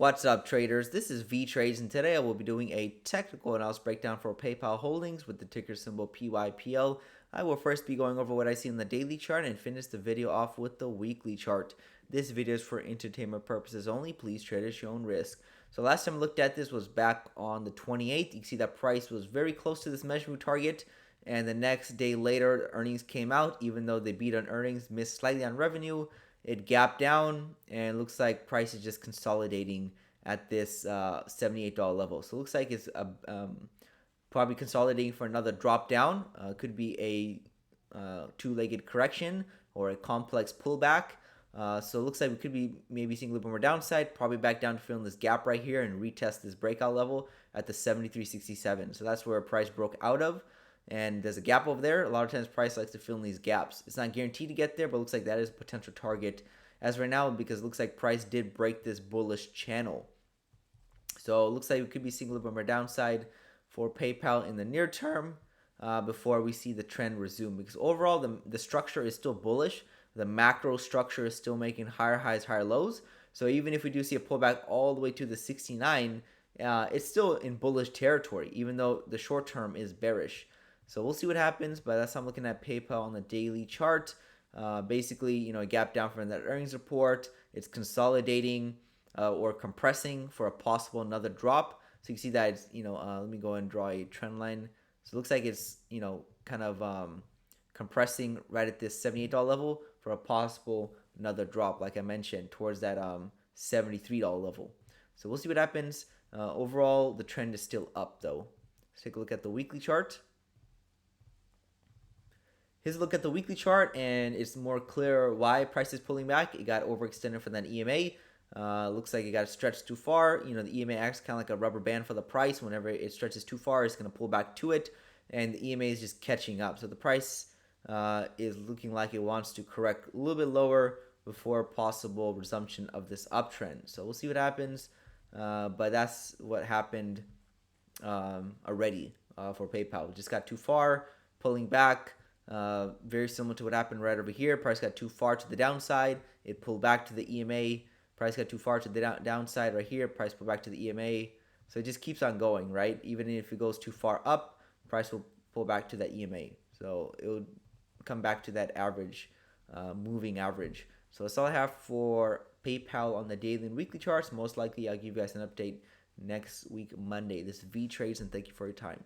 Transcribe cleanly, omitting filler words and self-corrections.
What's up, traders? This is Vee Trades, and today I will be doing a technical analysis breakdown for PayPal holdings with the ticker symbol PYPL. I will first be going over what I see in the daily chart and finish the video off with the weekly chart. This video is for entertainment purposes only. Please trade at your own risk. So last time I looked at this was back on the 28th. You can see that price was very close to this measurement target, and the next day later, earnings came out. Even though they beat on earnings, missed slightly on revenue, it gapped down and looks like price is just consolidating at this $78 level. So it looks like it's probably consolidating for another drop down. Could be a two-legged correction or a complex pullback. So it looks like we could be maybe seeing a little bit more downside, probably back down to filling this gap right here and retest this breakout level at the 73.67. So that's where price broke out of. And there's a gap over there. A lot of times price likes to fill in these gaps. It's not guaranteed to get there, but it looks like that is a potential target as right now because it looks like price did break this bullish channel. So it looks like we could be seeing a little bit more downside for PayPal in the near term before we see the trend resume. Because overall, the structure is still bullish. The macro structure is still making higher highs, higher lows. So even if we do see a pullback all the way to the 69, it's still in bullish territory, even though the short term is bearish. So we'll see what happens, but that's how I'm looking at PayPal on the daily chart. Basically, a gap down from that earnings report. It's consolidating or compressing for a possible another drop. So you can see that it's, let me go and draw a trend line. So it looks like it's, kind of compressing right at this $78 level for a possible another drop, like I mentioned, towards that $73 level. So we'll see what happens. Overall, the trend is still up, though. Let's take a look at the weekly chart. Here's a look at the weekly chart, and it's more clear why price is pulling back. It got overextended from that EMA. Looks like it got stretched too far. The EMA acts kind of like a rubber band for the price. Whenever it stretches too far, it's going to pull back to it, and the EMA is just catching up. So the price is looking like it wants to correct a little bit lower before possible resumption of this uptrend. So we'll see what happens, but that's what happened already for PayPal. It just got too far, pulling back. Very similar to what happened right over here. Price got too far to the downside. It pulled back to the EMA. Price got too far to the downside right here. Price pulled back to the EMA. So it just keeps on going, right? Even if it goes too far up, price will pull back to that EMA. So it will come back to that average, moving average. So that's all I have for PayPal on the daily and weekly charts. Most likely, I'll give you guys an update next week, Monday. This is Vee Trades, and thank you for your time.